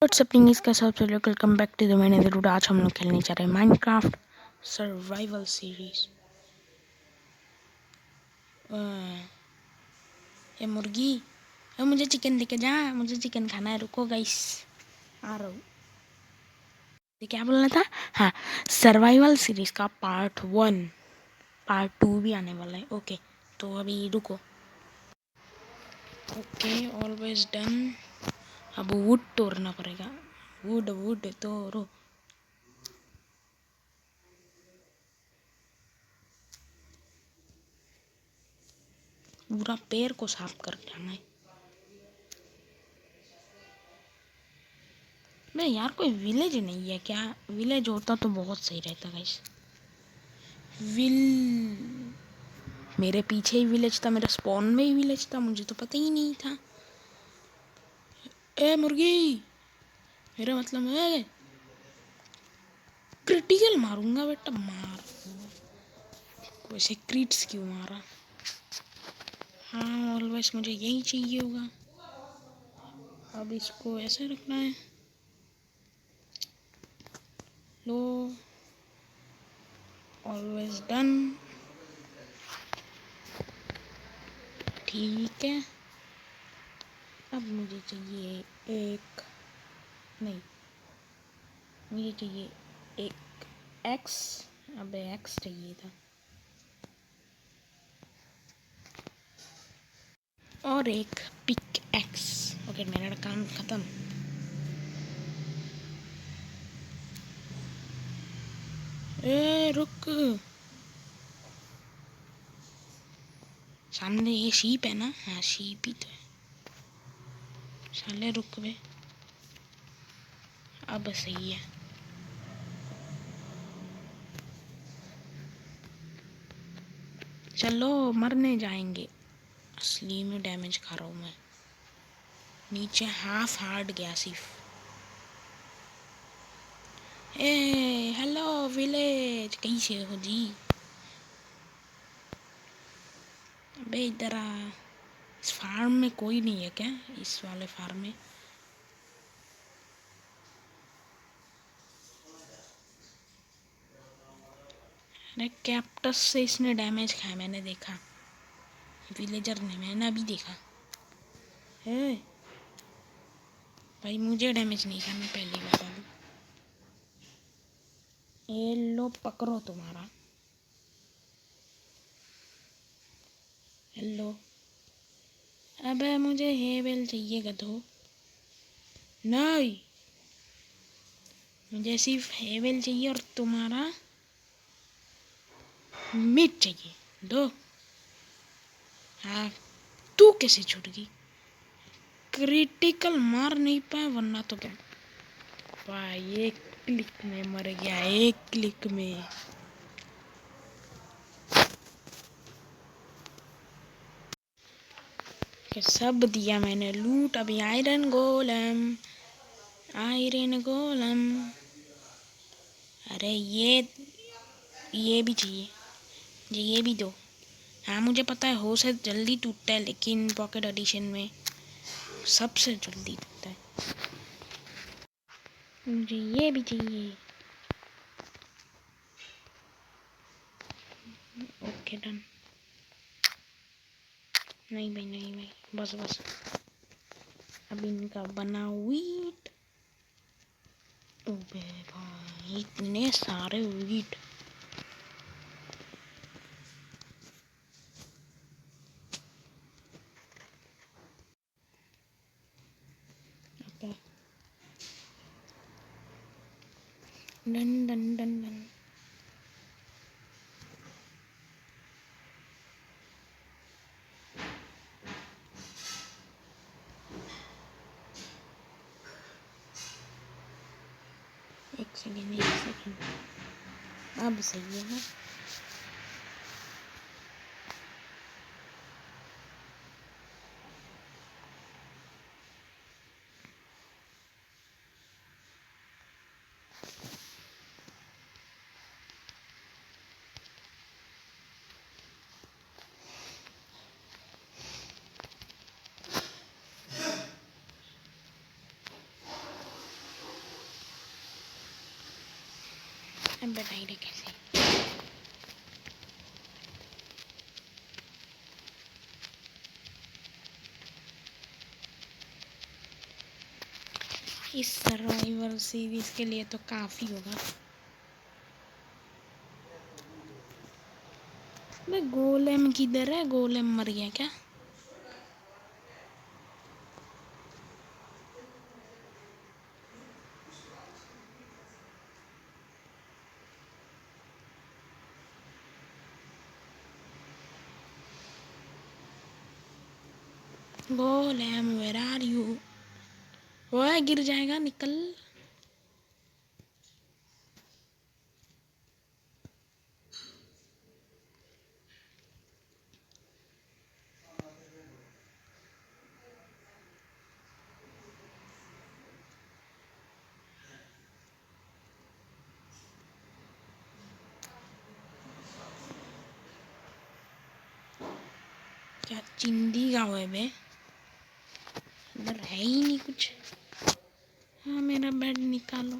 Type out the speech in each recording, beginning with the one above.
WhatsApp इसका सबसे welcome back to the मैंने ज़रूर। आज हम लोग खेलने जा रहे हैं माइनक्राफ्ट सर्वाइवल सीरीज। ये मुर्गी, मुझे चिकन देके जा, मुझे चिकन खाना है। रुको गाइस, आ रहा हूँ। ये क्या बोलना था? हाँ, सर्वाइवल सीरीज का पार्ट 1, पार्ट 2 भी आने वाला है। ओके, तो अभी रुको। Okay, always done. अब वुड तोड़ना पड़ेगा। वुड वुड तोड़ो। पूरा पेड़ को साफ कर जाना है। मैं यार, कोई विलेज नहीं है क्या? विलेज होता तो बहुत सही रहता गाइस। मेरे पीछे ही विलेज था, मेरे स्पॉन में ही विलेज था, मुझे तो पता ही नहीं था। ए मुर्गी, मेरा मतलब है क्रिटिकल मारूंगा बेटा, मार। वैसे क्रिट्स क्यों मारा? हाँ, ऑलवेज मुझे यही चाहिए होगा। अब इसको ऐसे रखना है। लो, ऑलवेज डन। ठीक है, अब मुझे चाहिए एक, नहीं, मुझे चाहिए एक एक्स। अबे एक्स चाहिए था, और एक पिक एक्स। ओके, मेरा काम खत्म। ए रुक, सामने ये शीप है ना? हाँ, शीप ही तो है। साले रुक बे, अब सही है। चलो, मरने जाएंगे। असली में डैमेज खा रहा हूँ मैं। नीचे हाफ हार्ट गया सिर्फ। ए हेलो विलेज, कैसे हो जी? अबे इधर आ। इस फार्म में कोई नहीं है क्या? इस वाले फार्म में अरे कैप्टस से इसने डैमेज खाया, मैंने देखा। विलेजर ने, मैंने अभी देखा। है भाई, मुझे डैमेज नहीं खाना, पहले बता दूं। ये लो पकड़ो तुम्हारा। हेलो, अबे मुझे हेवेल चाहिए गधो। नहीं, मुझे सिर्फ हेवेल चाहिए और तुम्हारा मीट चाहिए। दो। हाँ, तू कैसे छूट गई? क्रिटिकल मार नहीं पाए, वरना तो क्या भाई, एक क्लिक में मर गया, एक क्लिक में। सब दिया मैंने लूट। अभी आयरन गोलम, आयरन गोलम। अरे ये भी चाहिए जी, ये भी दो। हाँ, मुझे पता है हो से जल्दी टूटता है, लेकिन पॉकेट एडिशन में सबसे जल्दी टूटता है। मुझे ये भी चाहिए। Okay done. नहीं भाई, नहीं भाई, बस बस। अब इनका बना वीट। ओबे भाई, इतने सारे wheat. Done done done done. एक सेकेंड, एक सेकेंड। अब सही है ना? अब बताइए कैसे। इस सर्वाइवल सीरीज के लिए तो काफी होगा। भाई गोलेम किधर है? गोलेम मर गया क्या? Golem where are you? वो गिर जाएगा, निकल। क्या चिंदी का हुआ है बे? इधर है ही नहीं कुछ। हाँ मेरा बेड निकालो।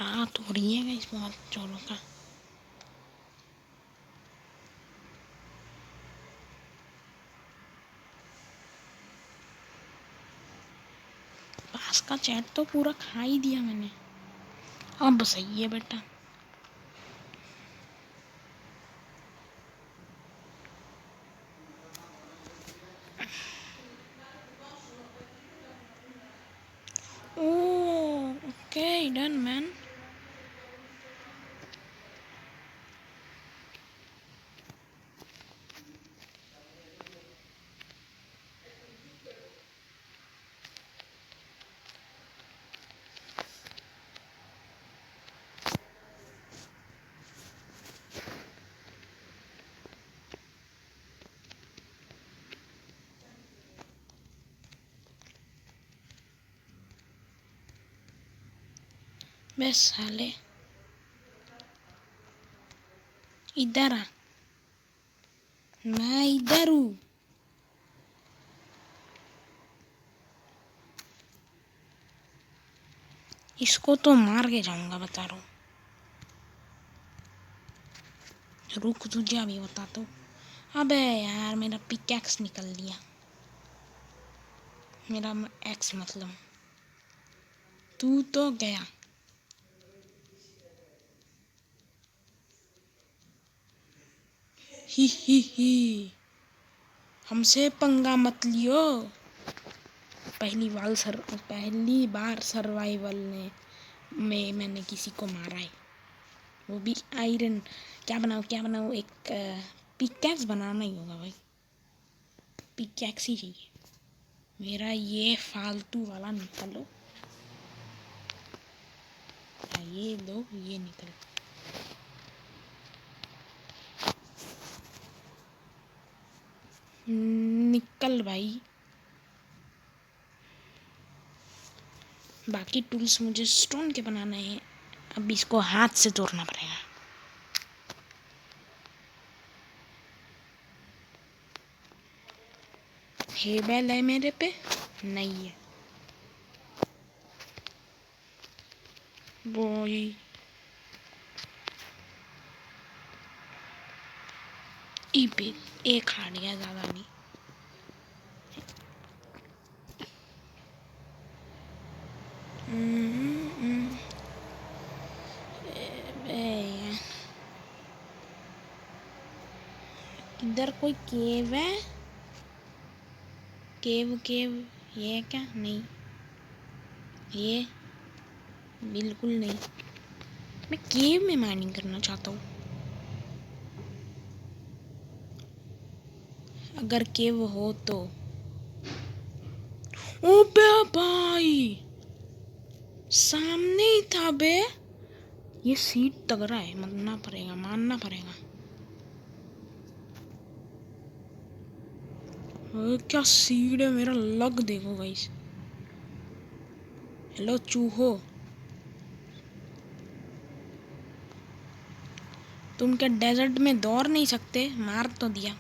रात हो रही है इस बहुत चोरों का। पास का चैट तो पूरा खा ही दिया मैंने। अब सही है बेटा। Oh, okay, done, man. बस साले इधर आ। मैं इधर हूँ। इसको तो मार के जाऊंगा, बता रहा हूँ। रुक, तुझे अभी बताता हूँ। अबे यार मेरा पिकैक्स निकल लिया। मेरा एक्स मतलब। तू तो गया। ही हमसे पंगा मत लियो। पहली बार सर्वाइवल में मैंने किसी को मारा है, वो भी आयरन। क्या बनाऊँ एक पिकैक्स बनाना ही होगा भाई। पिकैक्स ही चाहिए। मेरा ये फालतू वाला निकालो। ये लो, ये निकल। निकल भाई। बाकी टूल्स मुझे स्टोन के बनाने हैं। अब इसको हाथ से तोड़ना पड़ेगा। हेबल है मेरे पे? नहीं है। वही पे एक हार गया, ज़्यादा नहीं। इधर कोई केव है? केव ये क्या? नहीं, ये बिल्कुल नहीं। मैं केव में माइनिंग करना चाहता हूँ। अगर केव हो तो। ओ बे भाई, सामने ही था बे। ये सीट तगड़ा है, मानना पड़ेगा। क्या सीड है मेरा, लग देखो गाइस। हेलो चूहो, तुम क्या डेजर्ट में दौड़ नहीं सकते? मार तो दिया।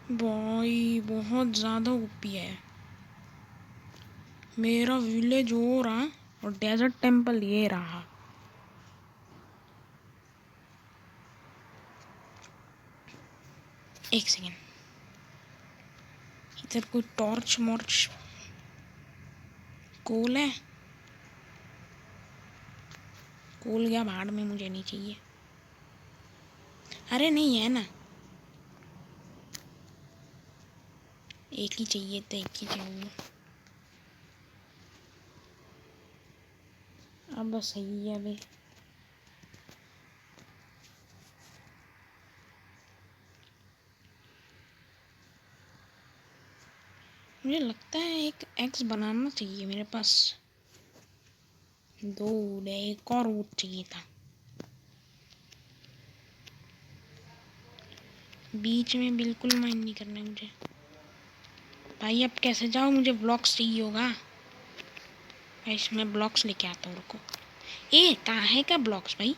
भाई बहुत ज़्यादा ओपी है। मेरा विलेज हो रहा और डेजर्ट टेम्पल ये रहा। एक सेकेंड, इधर कोई टॉर्च मॉर्च कोल है? कोल गया भाड़ में, मुझे नहीं चाहिए। अरे नहीं है ना, एक ही चाहिए तो एक ही चाहिए। अब बस सही है अभी। मुझे लगता है एक एक्स बनाना चाहिए मेरे पास। दो एक और वुड चाहिए था। बीच में बिल्कुल माइंड नहीं करना मुझे। भाई अब कैसे जाओ, मुझे ब्लॉक्स चाहिए होगा। इसमें ब्लॉक्स लेके आता हूँ, रुको। ए कहाँ है क्या ब्लॉक्स भाई?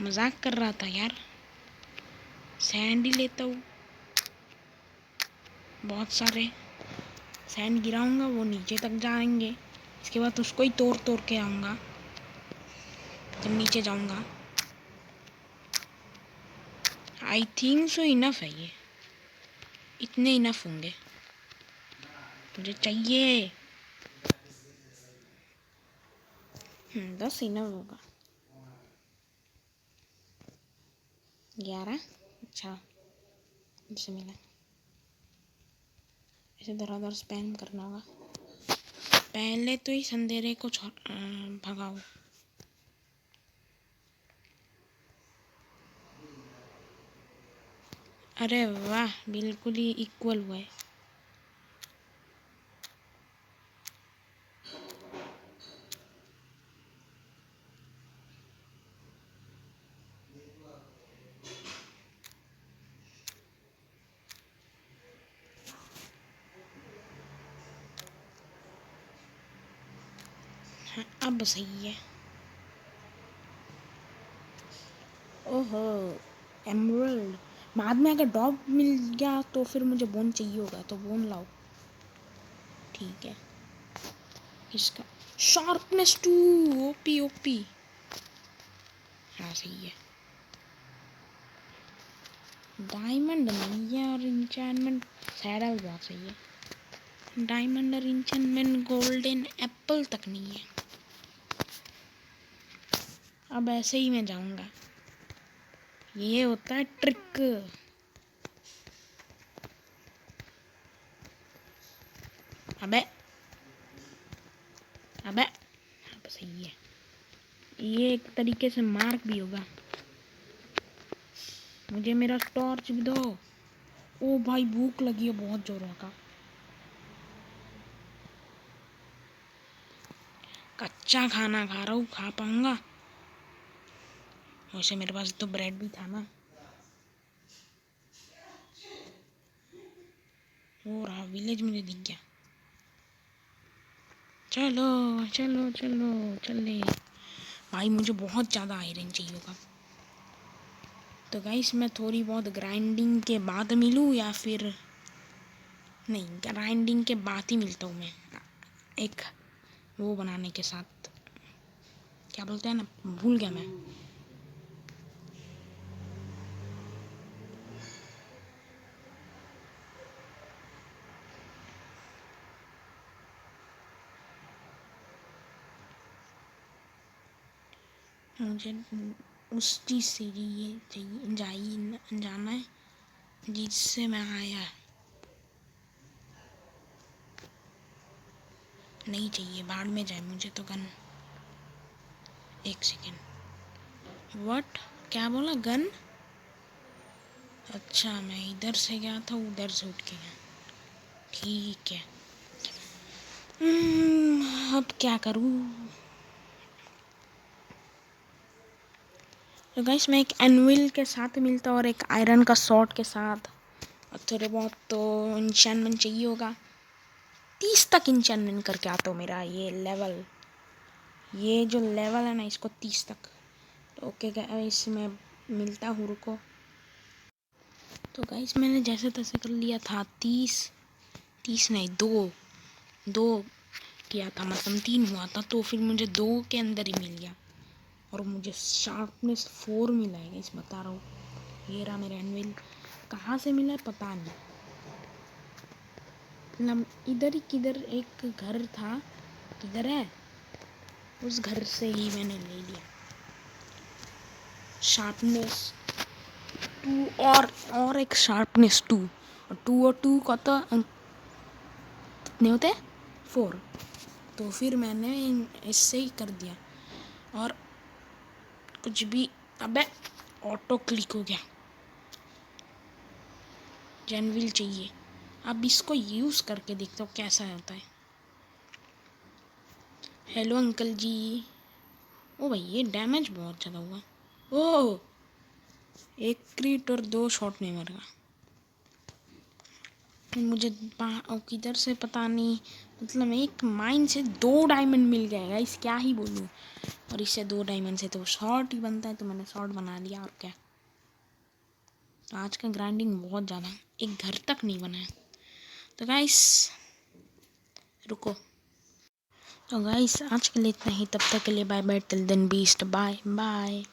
मजाक कर रहा था यार। सैंड ही लेता हूँ, बहुत सारे सैंड गिराऊंगा, वो नीचे तक जाएंगे। इसके बाद उसको ही तोड़ तोड़ के आऊँगा जब नीचे जाऊँगा। आई थिंक सो इनफ है ये, इतने इनफ होंगे। मुझे चाहिए 10 इनफ होगा। 11, अच्छा इससे मिला। इसे दर स्पैम करना होगा। पहले तो इस अंधेरे को भगाओ। अरे वाह, बिल्कुल ही इक्वल हुआ है। हाँ अब सही है। ओहो एमरल्ड। बाद में अगर डॉग मिल गया तो फिर मुझे बोन चाहिए होगा, तो बोन लाओ। ठीक है, इसका शार्पनेस 2, ओपी ओपी। हाँ सही है। डायमंड नहीं है और इंचैनमेंट सैडल बहुत सही है। डायमंड और इंचैनमेंट गोल्डन एप्पल तक नहीं है। अब ऐसे ही मैं जाऊंगा, ये होता है ट्रिक। अबे अबे अब सही है। ये एक तरीके से मार्क भी होगा। मुझे मेरा टॉर्च भी दो। ओ भाई भूख लगी है बहुत जोरों का। कच्चा खाना खा रहा हूँ, खा पाऊंगा? वैसे मेरे पास तो ब्रेड भी था ना। वो रहा विलेज, मुझे दिख गया। चलो चलो चलो चले। भाई मुझे बहुत ज़्यादा आयरन चाहिए होगा। तो गाइस मैं थोड़ी बहुत ग्राइंडिंग के बाद मिलूँ या फिर नहीं? ग्राइंडिंग के बाद ही मिलता हूँ मैं, एक वो बनाने के साथ। क्या बोलते हैं ना, भूल गया मैं। मुझे उस चीज़ से ये चाहिए जाना है जिससे मैं आया। नहीं चाहिए, भाड़ में जाए मुझे तो गन। एक सेकेंड, व्हाट? क्या बोला? गन? अच्छा मैं इधर से गया था, उधर से उठ के गया। ठीक है। अब क्या करूँ? तो गाइस मैं एक एनविल के साथ मिलता और एक आयरन का शॉर्ट के साथ, और थोड़े बहुत तो इंचैनमेंट चाहिए होगा। 30 तक इंचैनमेंट करके आता हूँ मेरा ये लेवल। ये जो लेवल है ना, इसको 30 तक। तो ओके गाइस मैं मिलता हूँ, रुको। तो गाइस मैंने जैसे तैसे कर लिया था 30 नहीं, दो किया था, मतलब 3 हुआ था, तो फिर मुझे 2 के अंदर ही मिल गया और मुझे शार्पनेस 4 मिला है गाइस, बता रहा हूँ। ये रहा मेरा एनविल, कहाँ से मिला है पता नहीं, मतलब इधर ही किधर एक घर था, किधर है, उस घर से ही मैंने ले लिया। शार्पनेस 2 और एक शार्पनेस 2, और 2 और 2 का तो कितने होते हैं, 4। तो फिर मैंने इससे ही कर दिया और कुछ भी, अबे ऑटो क्लिक हो गया। जेनविल चाहिए, अब इसको यूज़ करके देखता हूँ कैसा होता है। हेलो अंकल जी। ओ भाई ये डैमेज बहुत ज़्यादा हुआ। ओह, 1 क्रीट और 2 शॉट में मर गया। मुझे किधर से पता नहीं, मतलब एक माइन से 2 डायमंड मिल गया इस, क्या ही बोलूँ। और इससे 2 डायमंड से तो शॉर्ट ही बनता है, तो मैंने शॉर्ट बना लिया और क्या। तो आज का ग्राइंडिंग बहुत ज़्यादा, एक घर तक नहीं बना है। तो गाइस रुको, तो गाइस आज के लिए इतना ही, तब तक के लिए bye bye, till then beast, bye bye.